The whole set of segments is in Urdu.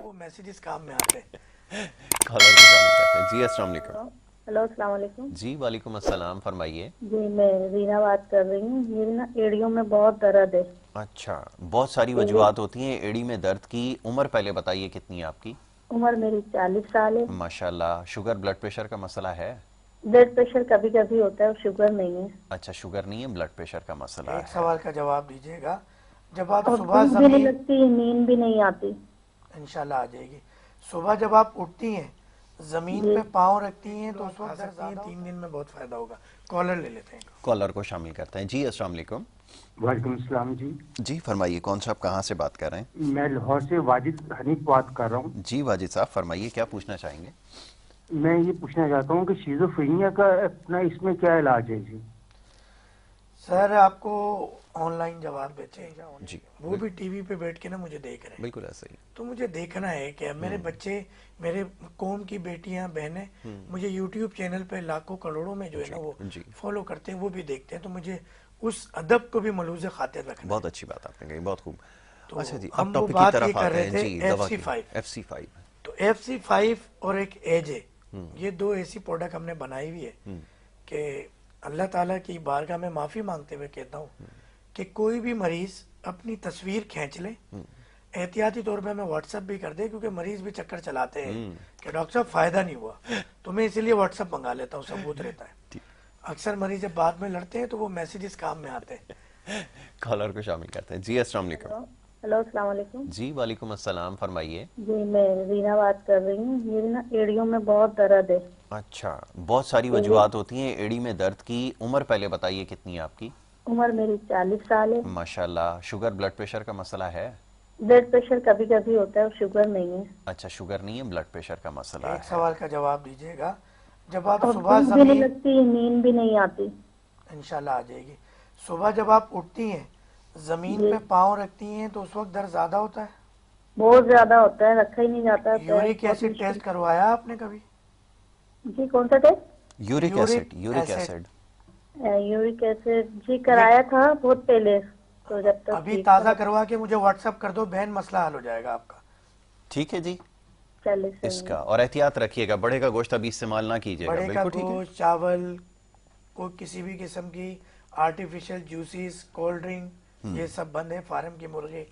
وہ میسیجز کام میں آتے ہیں. کالر کو شامل کرتے ہیں. جی السلام علیکم. ہلو السلام علیکم. جی وعلیکم السلام، فرمائیے. جی میں رینا بات کر رہی ہوں. میری نا ایڑیوں میں بہت درد ہے. اچھا، بہت ساری ایڑی وجوہات ہوتی ہیں ایڑی میں درد کی. عمر پہلے بتائیے کتنی ہے آپ کی؟ عمر میری 40 سال ہے. ماشاءاللہ. شوگر بلڈ پریشر کا مسئلہ ہے؟ بلڈ پریشر کبھی کبھی ہوتا ہے اور شوگر نہیں ہے. اچھا، شوگر نہیں ہے، بلڈ پریشر کا مسئلہ ایک ہے. سوال کا جواب دیجیے گا. جب آپ اور صبح بھوک بھی نہیں زمین لگتی، نیند بھی نہیں آتی. انشاءاللہ آ جائے گی. صبح جب آپ اٹھتی ہیں زمین جی پہ پاؤں رکھتی ہیں تو اس وقت سکتی ہیں 3 دن میں بہت فائدہ ہوگا. کالر لے لیتے ہیں. کالر کو شامل کرتے ہیں. جی السلام علیکم. وعلیکم السلام جی. جی فرمائیے، کون صاحب کہاں سے بات کر رہے ہیں؟ میں لاہور سے واجد حنیف بات کر رہا ہوں. جی واجد صاحب فرمائیے، کیا پوچھنا چاہیں گے؟ میں یہ پوچھنا چاہتا ہوں کہ شیزوفرینیا کا اپنا اس میں کیا علاج ہے جی؟ سر آپ کو آن لائن جواب دیتے ہیں. جی وہ بھی ٹی وی پہ بیٹھ کے نا مجھے دیکھ رہے ہیں. بالکل ایسا ہی. تو مجھے دیکھنا ہے کہ میرے بچے، میرے قوم کی بیٹیاں بہنیں مجھے یوٹیوب چینل پہ لاکھوں کروڑوں میں جو ہے نا وہ جی فالو کرتے ہیں، وہ بھی دیکھتے ہیں. تو مجھے اس ادب کو بھی ملوز خاطر رکھنا بہت ہے. اچھی بات آپ نے کہی، بہت خوب. تو اچھا جی، اب ہم وہ ٹاپک کی بات یہ طرف کر آتے رہے ہیں. تھے جی ایف دوا سی کی. فائیو. FC5. تو ایف سی فائیو اور ایک ایج ہے، یہ دو ایسی پروڈکٹ ہم نے بنائی ہوئی ہے کہ اللہ تعالیٰ کی بارگاہ میں معافی مانگتے ہوئے کہتا ہوں کہ کوئی بھی مریض اپنی تصویر کھینچ لے. احتیاطی طور پہ ہمیں واٹس اپ بھی کر دے کیونکہ مریض بھی چکر چلاتے ہیں کہ ڈاکٹر صاحب فائدہ نہیں ہوا، تو میں اسی لیے واٹس اپ منگا لیتا ہوں، ثبوت رہتا ہے. اکثر مریض جب بعد میں لڑتے ہیں تو وہ میسیجز کام میں آتے ہیں. کالر کو شامل کرتے ہیں. جی السلام علیکم. ہلو السلام علیکم. جی وعلیکم السلام، فرمائیے. جی میں رینا بات کر رہی ہوں. میری نا ایڑیوں میں بہت درد ہے. اچھا، بہت ساری ایڑی وجوہات ہوتی ہیں ایڑی میں درد کی. عمر پہلے بتائیے کتنی ہے آپ کی؟ عمر میری 40 سال ہے. ماشاءاللہ. شوگر بلڈ پریشر کا مسئلہ ہے؟ بلڈ پریشر کبھی کبھی ہوتا ہے اور شوگر نہیں ہے. اچھا، شوگر نہیں ہے، بلڈ پریشر کا مسئلہ ایک ہے. سوال کا جواب دیجیے گا. جب آپ اور صبح بھوک بھی نہیں زمین لگتی، نیند بھی نہیں آتی. انشاءاللہ آ جائے گی. صبح جب آپ اٹھتی ہیں زمین جی پہ پاؤں رکھتی ہیں تو اس وقت درد زیادہ ہوتا ہے. بہت زیادہ ہوتا ہے، رکھا ہی نہیں جاتا ہے پیر یورک بہت ایسڈ مشکل. ٹیسٹ کروایا آپ نے کبھی؟ جی کون سا test? Uric uric acid. Uric acid acid. Uric acid جی یہ کرایا تھا بہت پہلے، تو جب تک ابھی ٹھیک تھا. تازہ کروا کے مجھے واٹس اپ کر دو بہن، مسئلہ حل ہو جائے گا آپ کا. ٹھیک ہے جی. چلے اس صحیح کا ہے. اور احتیاط رکھیے گا، بڑے کا گوشت ابھی استعمال نہ کیجیے گا. بڑے کا بالکل ٹھیک ہے. گوشت، چاول، کوئی کسی بھی قسم کی آرٹیفیشل جوسز، کولڈ ڈرنک، یہ سب بند ہے. فارم کی مرغی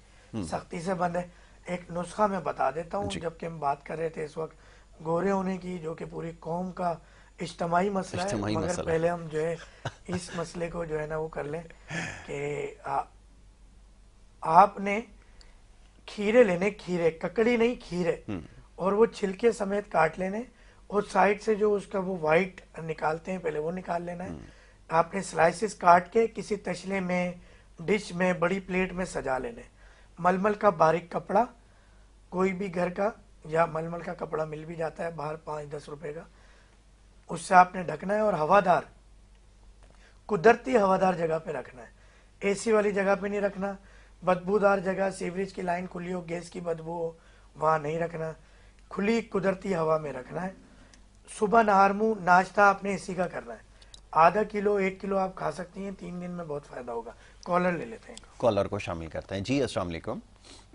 سختی سے بند ہے. ایک نسخہ میں بتا دیتا ہوں، جی جب کہ ہم بات کر رہے تھے اس وقت گورے ہونے کی، جو کہ پوری قوم کا اجتماعی مسئلہ ہے، اجتماعی مگر مسئلہ پہلے ہے. ہم جو ہے اس مسئلے کو جو ہے نا وہ کر لیں کہ آپ نے کھیرے لینے، کھیرے ککڑی نہیں، کھیرے، اور وہ چھلکے سمیت کاٹ لینے، اور سائڈ سے جو اس کا وہ وائٹ نکالتے ہیں پہلے وہ نکال لینا ہے. آپ نے سلائسز کاٹ کے کسی تشلے میں، ڈش میں، بڑی پلیٹ میں سجا لینے. ململ کا باریک کپڑا، کوئی بھی گھر کا، یا ململ کا کپڑا مل بھی جاتا ہے باہر 5-10 روپے کا، اس سے آپ نے ڈھکنا ہے اور ہوادار، قدرتی ہوادار جگہ پہ رکھنا ہے. اے سی والی جگہ پہ نہیں رکھنا. بدبودار جگہ، سیوریج کی لائن کھلی ہو، گیس کی بدبو ہو، وہاں نہیں رکھنا. کھلی قدرتی ہوا میں رکھنا ہے. صبح نہار منہ ناشتہ آپ نے اسی کا کرنا ہے. ½ کلو 1 کلو آپ کھا سکتی ہیں، 3 دن میں بہت فائدہ ہوگا. کالر لے لیتے ہیں. کالر کو شامل کرتے ہیں. جی السلام علیکم.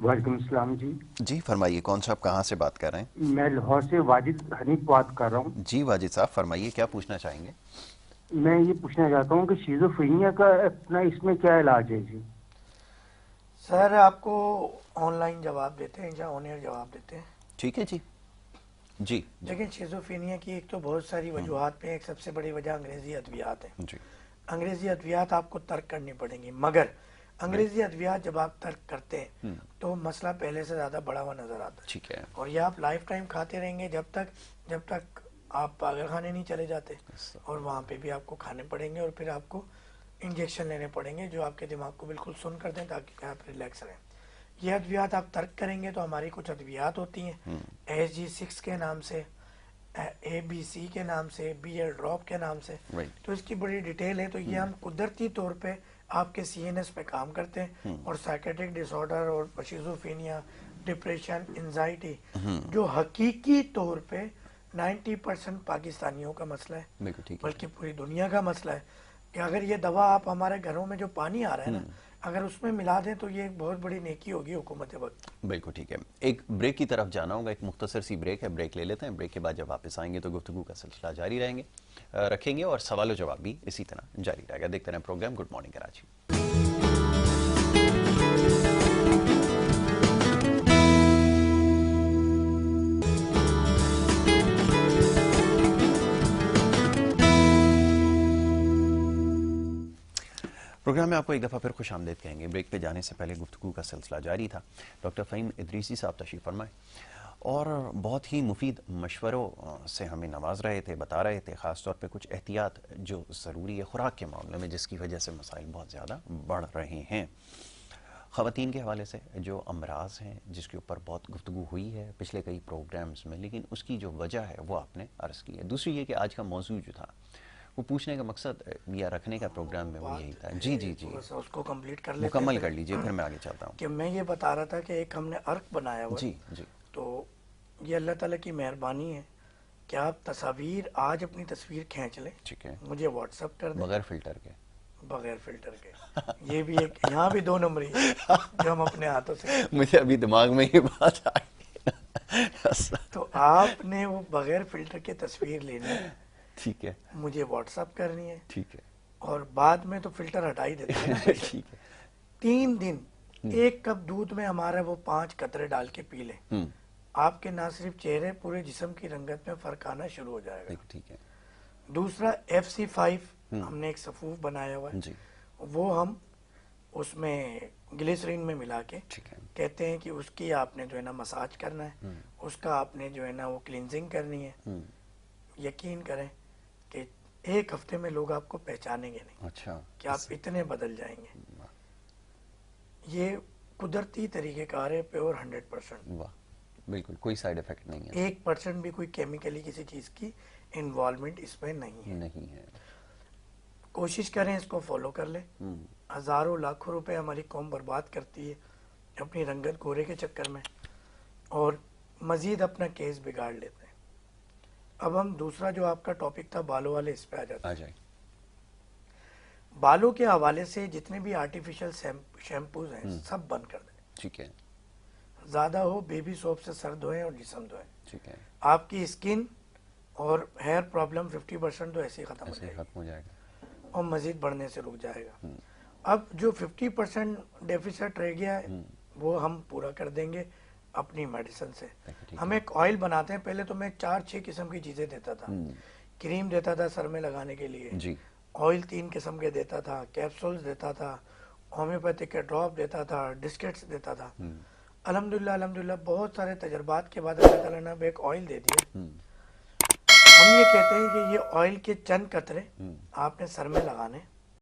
وعلیکم السلام جی. جی فرمائیے، کون صاحب کہاں سے بات کر رہے ہیں؟ میں لاہور سے واجد حنیف بات کر رہا ہوں. جی واجد صاحب فرمائیے، کیا پوچھنا چاہیں گے؟ میں یہ پوچھنا چاہتا ہوں کہ شیزوفرینیا کا اپنا اس میں کیا علاج ہے جی؟ سر آپ کو آن لائن جواب دیتے ہیں یا آن ایئر جواب دیتے ہیں؟ ٹھیک ہے جی. جی جی لیکن شیزوفرینیا کی ایک تو بہت ساری وجوہات پہ ایک سب سے بڑی وجہ انگریزی ادویات ہیں. جی. انگریزی ادویات آپ کو ترک کرنی پڑیں گی، مگر انگریزی ادویات جب آپ ترک کرتے ہیں تو مسئلہ پہلے سے زیادہ بڑا ہوا نظر آتا ہے. ٹھیک ہے. اور یہ آپ لائف ٹائم کھاتے رہیں گے جب تک آپ پاگل خانے نہیں چلے جاتے، اور وہاں پہ بھی آپ کو کھانے پڑیں گے، اور پھر آپ کو انجیکشن لینے پڑیں گے جو آپ کے دماغ کو بالکل سن کر دیں تاکہ آپ ریلیکس رہیں. یہ ادویات آپ ترک کریں گے تو ہماری کچھ ادویات ہوتی ہیں SG6 کے نام سے، ABC کے نام سے، BL ڈراپ کے نام سے. تو اس کی بڑی ڈیٹیل ہے. تو یہ ہم قدرتی طور پہ آپ کے CNS پہ کام کرتے ہیں، اور سائیکیٹرک ڈس آرڈر اور شیزوفرینیا، ڈپریشن، انزائٹی، جو حقیقی طور پہ 90% پاکستانیوں کا مسئلہ ہے، بالکل ٹھیک ہے. بلکہ پوری دنیا کا مسئلہ ہے، کہ اگر یہ دوا آپ ہمارے گھروں میں جو پانی آ رہا ہے نا، اگر اس میں ملا دیں تو یہ ایک بہت بڑی نیکی ہوگی حکومت وقت. بالکل ٹھیک ہے. ایک بریک کی طرف جانا ہوگا, ایک مختصر سی بریک ہے, بریک لے لیتے ہیں. بریک کے بعد جب واپس آئیں گے تو گفتگو کا سلسلہ جاری رکھیں گے اور سوال و جواب بھی اسی طرح جاری رہے گا. دیکھتے رہیں program good morning Karachi. Program میں آپ کو ایک دفعہ پھر خوش آمدید کہیں گے. بریک پہ جانے سے پہلے گفتگو کا سلسلہ جاری تھا. ڈاکٹر فہیم ادریسی صاحب تشریف فرمائے اور بہت ہی مفید مشوروں سے ہمیں نواز رہے تھے, بتا رہے تھے خاص طور پہ کچھ احتیاط جو ضروری ہے خوراک کے معاملے میں, جس کی وجہ سے مسائل بہت زیادہ بڑھ رہے ہیں. خواتین کے حوالے سے جو امراض ہیں جس کے اوپر بہت گفتگو ہوئی ہے پچھلے کئی پروگرامز میں, لیکن اس کی جو وجہ ہے وہ آپ نے عرض کی ہے. دوسری یہ کہ آج کا موضوع جو تھا وہ پوچھنے کا مقصد یا رکھنے کا پروگرام میں وہ یہی تھا. جی جی جی, اس کو کمپلیٹ کر لیتے مکمل کر لیجئے, پھر میں آگے چلتا ہوں. کہ میں یہ بتا رہا تھا کہ ایک ہم نے ارک بنایا ہوا. جی جی, تو یہ اللہ تعالیٰ کی مہربانی ہے کہ آپ تصاویر آج اپنی تصویر کھینچ لیں, ٹھیک ہے, مجھے واٹس اپ کر دیں بغیر فلٹر کے. بغیر فلٹر کے. یہ بھی ایک یہاں بھی 2 نمبری جو ہم اپنے ہاتھوں سے. مجھے ابھی دماغ میں یہ بات آ گئی. تو آپ نے وہ بغیر فلٹر کے تصویر لینی ہے, ٹھیک ہے, مجھے واٹس اپ کرنی ہے, ٹھیک ہے, اور بعد میں تو فلٹر ہٹا ہی دیتے ہیں نا. ٹھیک ہے. 3 دن 1 کپ دودھ میں ہمارا وہ 5 قطرے ڈال کے پی لیں, آپ کے نہ صرف چہرے پورے جسم کی رنگت میں فرق آنا شروع ہو جائے گا. ٹھیک ہے. دوسرا FC5 ہم نے ایک صفوف بنایا ہوا ہے, جی, وہ ہم اس میں گلیسرین میں ملا کے ٹھیک ہے, کہتے ہیں کہ اس کی آپ نے جو ہے نا مساج کرنا ہے, اس کا آپ نے جو ہے نا وہ کلینزنگ کرنی ہے. یقین کریں کہ 1 ہفتے میں لوگ آپ کو پہچانیں گے نہیں. اچھا, کہ آپ اتنے بدل جائیں گے. یہ قدرتی طریقہ کار ہے, پیور 100%. واہ, بالکل کوئی سائیڈ ایفیکٹ نہیں ہے, 1% بھی کوئی کیمیکلی کسی چیز کی انوالومنٹ اس میں نہیں ہے. نہیں ہے. کوشش کریں اس کو فالو کر لیں. ہزاروں لاکھوں روپے ہماری قوم برباد کرتی ہے اپنی رنگت گورے کے چکر میں, اور مزید اپنا کیس بگاڑ لیتے ہیں. اب ہم دوسرا جو آپ کا ٹاپک تھا بالوں والے, اس پہ آ جائیں. بالوں کے حوالے سے جتنے بھی آرٹیفیشل شیمپوز ہیں سب بند کر دیں. ٹھیک ہے, زیادہ ہو بیبی سوپ سے سر دھوئیں اور جسم دھوئیں. ٹھیک ہے, آپ کی اسکن اور ہیئر پرابلم 50% تو ایسے ہی ختم ہو جائے گا اور مزید بڑھنے سے رک جائے گا. اب جو 50% ڈیفیسٹ رہ گیا ہے وہ ہم پورا کر دیں گے اپنی میڈیسن سے. ہم ایک آئل بناتے ہیں, پہلے تو میں 4-6 قسم کی چیزیں دیتا تھا. کریم دیتا تھا سر میں لگانے کے لیے, آئل 3 قسم کے دیتا تھا, کیپسولز دیتا تھا, ہومیوپیتھک کے ڈراپ دیتا تھا, ڈسکٹس دیتا تھا. الحمدللہ بہت سارے تجربات کے بعد اللہ تعالیٰ نے اب ایک آئل دے دیا. ہم یہ کہتے ہیں کہ یہ آئل کے چند قطرے آپ نے سر میں لگانے,